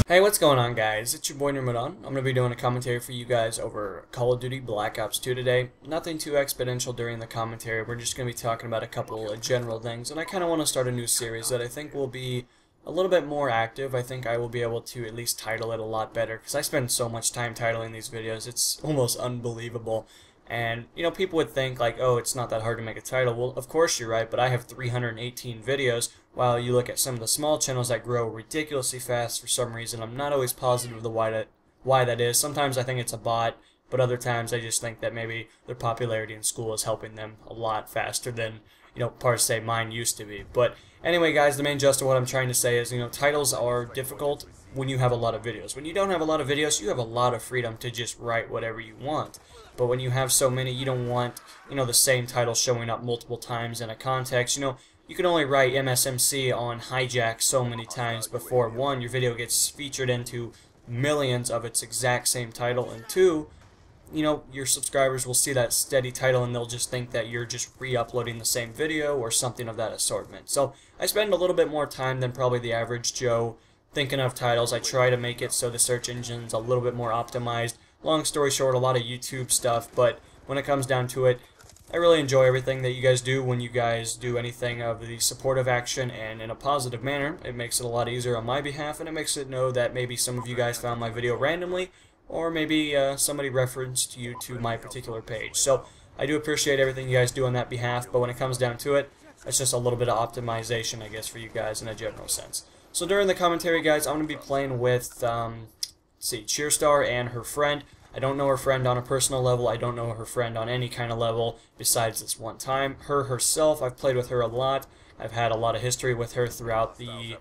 Hey, what's going on, guys? It's your boy Ramadan. I'm going to be doing a commentary for you guys over Call of Duty Black Ops 2 today. Nothing too exponential during the commentary. We're just going to be talking about a couple of general things, and I kind of want to start a new series that I think will be a little bit more active. I think I will be able to at least title it a lot better, because I spend so much time titling these videos. It's almost unbelievable. And, people would think, like, oh, it's not that hard to make a title. Well, of course you're right, but I have 318 videos, while you look at some of the small channels that grow ridiculously fast for some reason. I'm not always positive of the why that is. Sometimes I think it's a bot, but other times I just think that maybe their popularity in school is helping them a lot faster than, per se, mine used to be. But anyway, guys, the main gist of what I'm trying to say is, titles are difficult when you have a lot of videos. When you don't have a lot of videos, you have a lot of freedom to just write whatever you want. But when you have so many, you don't want, the same title showing up multiple times in a context. You can only write MSMC on hijack so many times before, one, your video gets featured into millions of its exact same title, and two, your subscribers will see that steady title and they'll just think that you're just re-uploading the same video or something of that assortment. So I spend a little bit more time than probably the average Joe thinking of titles. I try to make it so the search engine's a little bit more optimized. Long story short, a lot of YouTube stuff, but when it comes down to it, I really enjoy everything that you guys do when you guys do anything of the supportive action and in a positive manner. It makes it a lot easier on my behalf, and it makes it know that maybe some of you guys found my video randomly, or maybe somebody referenced you to my particular page. So I do appreciate everything you guys do on that behalf, but when it comes down to it, it's just a little bit of optimization, I guess, for you guys in a general sense. So during the commentary, guys, I'm going to be playing with, Cheerstar and her friend. I don't know her friend on a personal level. I don't know her friend on any kind of level besides this one time. Her herself, I've played with her a lot. I've had a lot of history with her throughout the,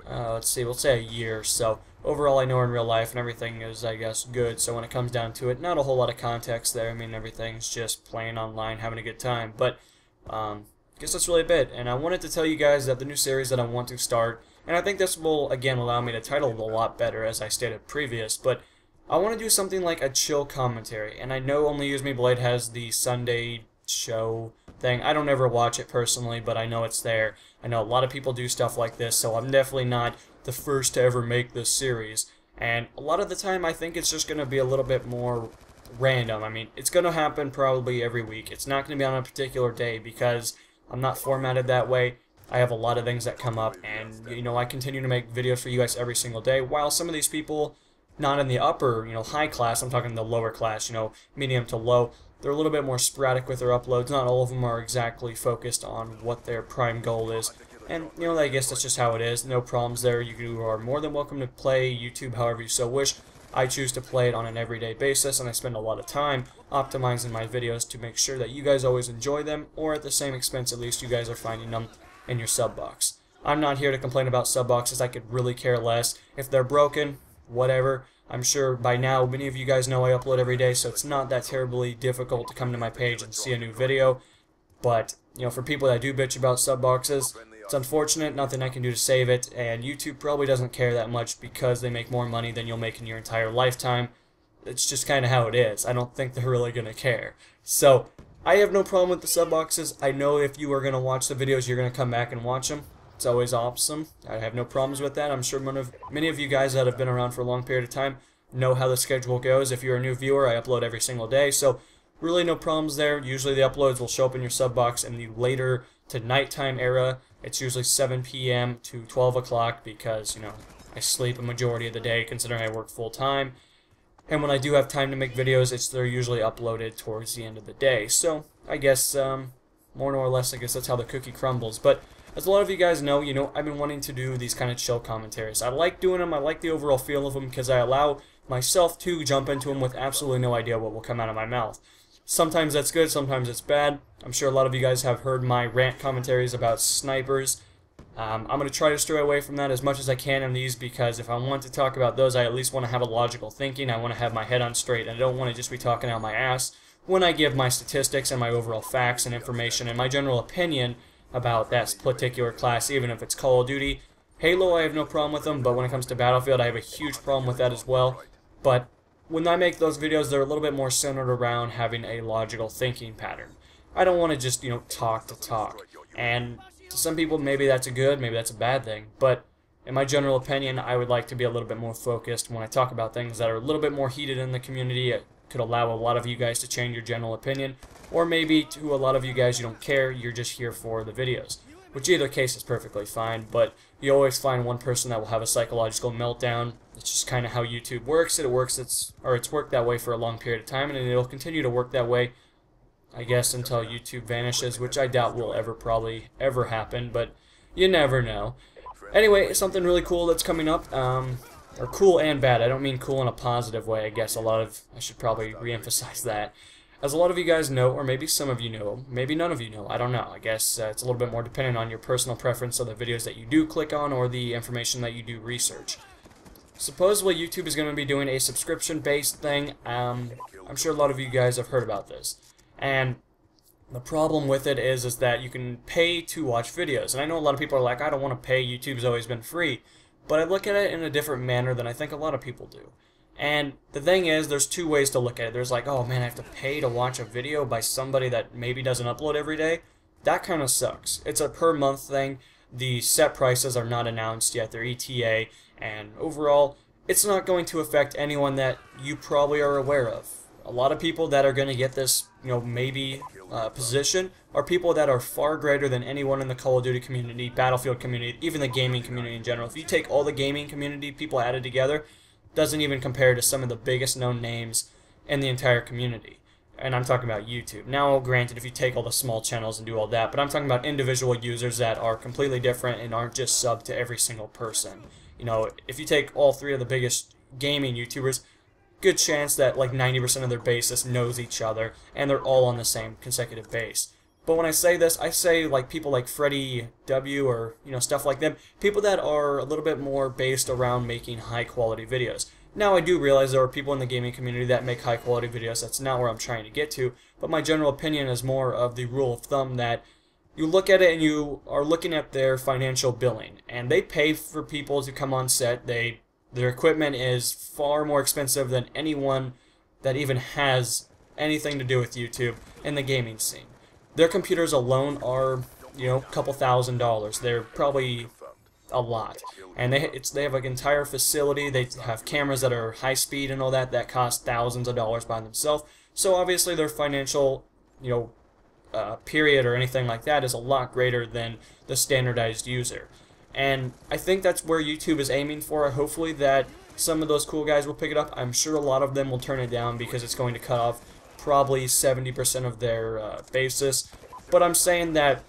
we'll say a year. So overall, I know her in real life, and everything is, I guess, good. So when it comes down to it, not a whole lot of context there. I mean, everything's just playing online, having a good time. But I guess that's really a bit. And I wanted to tell you guys that the new series that I want to start, and I think this will, again, allow me to title it a lot better, as I stated previous, but I want to do something like a chill commentary. And I know Only Use Me Blade has the Sunday show thing. I don't ever watch it personally, but I know it's there. I know a lot of people do stuff like this, so I'm definitely not the first to ever make this series. And a lot of the time, I think it's just going to be a little bit more random. I mean, it's going to happen probably every week. It's not going to be on a particular day because I'm not formatted that way. I have a lot of things that come up, and, I continue to make videos for you guys every single day, while some of these people, not in the upper, high class, I'm talking the lower class, medium to low, they're a little bit more sporadic with their uploads. Not all of them are exactly focused on what their prime goal is, and, I guess that's just how it is. No problems there. You are more than welcome to play YouTube however you so wish. I choose to play it on an everyday basis, and I spend a lot of time optimizing my videos to make sure that you guys always enjoy them, or at the same expense, at least, you guys are finding them in your sub box. I'm not here to complain about sub boxes. I could really care less. If they're broken, whatever. I'm sure by now many of you guys know I upload every day, so it's not that terribly difficult to come to my page and see a new video. But, for people that do bitch about sub boxes, it's unfortunate, nothing I can do to save it, and YouTube probably doesn't care that much because they make more money than you'll make in your entire lifetime. It's just kind of how it is. I don't think they're really going to care. So, I have no problem with the sub boxes. I know if you are going to watch the videos, you're going to come back and watch them. It's always awesome. I have no problems with that. I'm sure many of you guys that have been around for a long period of time know how the schedule goes. If you're a new viewer, I upload every single day, so really no problems there. Usually the uploads will show up in your sub box in the later to nighttime era. It's usually 7 p.m. to 12 o'clock because, I sleep a majority of the day considering I work full time. And when I do have time to make videos, they're usually uploaded towards the end of the day. So I guess more or less, I guess that's how the cookie crumbles. But as a lot of you guys know, I've been wanting to do these kind of chill commentaries. I like doing them. I like the overall feel of them because I allow myself to jump into them with absolutely no idea what will come out of my mouth. Sometimes that's good, sometimes it's bad. I'm sure a lot of you guys have heard my rant commentaries about snipers. I'm going to try to stray away from that as much as I can in these because if I want to talk about those, I at least want to have a logical thinking. I want to have my head on straight, and I don't want to just be talking out my ass when I give my statistics and my overall facts and information and my general opinion about that particular class, even if it's Call of Duty. Halo, I have no problem with them, but when it comes to Battlefield, I have a huge problem with that as well. But when I make those videos, they're a little bit more centered around having a logical thinking pattern. I don't want to just, talk to talk. And to some people, maybe that's a good, maybe that's a bad thing. But in my general opinion, I would like to be a little bit more focused when I talk about things that are a little bit more heated in the community. It could allow a lot of you guys to change your general opinion, or maybe to a lot of you guys you don't care, you're just here for the videos. Which either case is perfectly fine, but you always find one person that will have a psychological meltdown. It's just kind of how YouTube works. It's worked that way for a long period of time, and it'll continue to work that way, I guess, until YouTube vanishes, which I doubt will probably ever happen, but you never know. Anyway, something really cool that's coming up, or cool and bad. I don't mean cool in a positive way, I guess I should probably re-emphasize that. As a lot of you guys know, or maybe some of you know, maybe none of you know, I don't know. I guess it's a little bit more dependent on your personal preference of the videos that you do click on or the information that you do research. Supposedly YouTube is going to be doing a subscription-based thing. I'm sure a lot of you guys have heard about this. And the problem with it is that you can pay to watch videos. And I know a lot of people are like, I don't want to pay, YouTube's always been free. But I look at it in a different manner than I think a lot of people do. And the thing is, there's two ways to look at it. There's like, oh man, I have to pay to watch a video by somebody that maybe doesn't upload every day. That kind of sucks. It's a per month thing. The set prices are not announced yet. They're ETA. And overall, it's not going to affect anyone that you probably are aware of. A lot of people that are going to get this, maybe position are people that are far greater than anyone in the Call of Duty community, Battlefield community, even the gaming community in general. If you take all the gaming community people added together, doesn't even compare to some of the biggest known names in the entire community. And I'm talking about YouTube. Now, granted, if you take all the small channels and do all that, but I'm talking about individual users that are completely different and aren't just subbed to every single person. If you take all three of the biggest gaming YouTubers, good chance that like 90% of their basis knows each other, and they're all on the same consecutive base. But when I say this, I say like people like Freddie W or stuff like them, people that are a little bit more based around making high quality videos. Now I do realize there are people in the gaming community that make high quality videos. That's not where I'm trying to get to, but my general opinion is more of the rule of thumb that you look at it and you are looking at their financial billing, and they pay for people to come on set. Their equipment is far more expensive than anyone that even has anything to do with YouTube in the gaming scene. Their computers alone are, a couple $1,000s. They're probably a lot. And they have an entire facility. They have cameras that are high speed and all that cost thousands of dollars by themselves. So obviously their financial, period or anything like that is a lot greater than the standardized user. And I think that's where YouTube is aiming for. Hopefully that some of those cool guys will pick it up. I'm sure a lot of them will turn it down because it's going to cut off probably 70% of their basis. But I'm saying that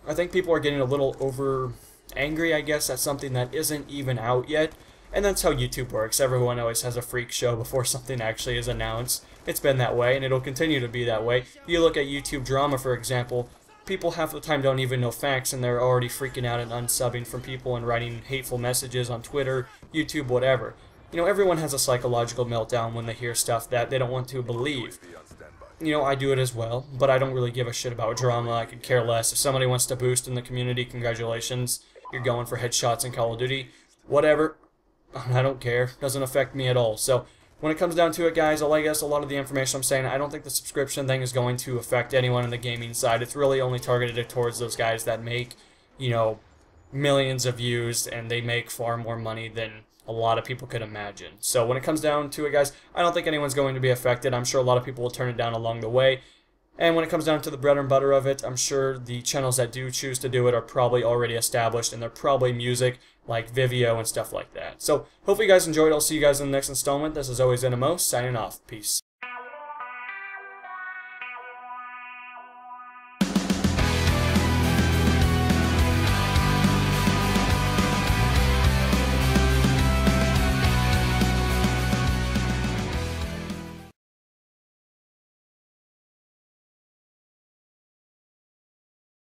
I think people are getting a little over angry, I guess, at something that isn't even out yet. And that's how YouTube works. Everyone always has a freak show before something actually is announced. It's been that way, and it'll continue to be that way. You look at YouTube drama, for example. People half the time don't even know facts, and they're already freaking out and unsubbing from people and writing hateful messages on Twitter, YouTube, whatever. Everyone has a psychological meltdown when they hear stuff that they don't want to believe. I do it as well, but I don't really give a shit about drama. I could care less. If somebody wants to boost in the community, congratulations. You're going for headshots in Call of Duty. Whatever. I don't care. Doesn't affect me at all. So, when it comes down to it, guys, I guess a lot of the information I'm saying, I don't think the subscription thing is going to affect anyone on the gaming side. It's really only targeted towards those guys that make, millions of views, and they make far more money than a lot of people could imagine. So when it comes down to it, guys, I don't think anyone's going to be affected. I'm sure a lot of people will turn it down along the way. And when it comes down to the bread and butter of it, I'm sure the channels that do choose to do it are probably already established, and they're probably music like Vivio and stuff like that. So hopefully you guys enjoyed. I'll see you guys in the next installment. This is always NMO, signing off. Peace.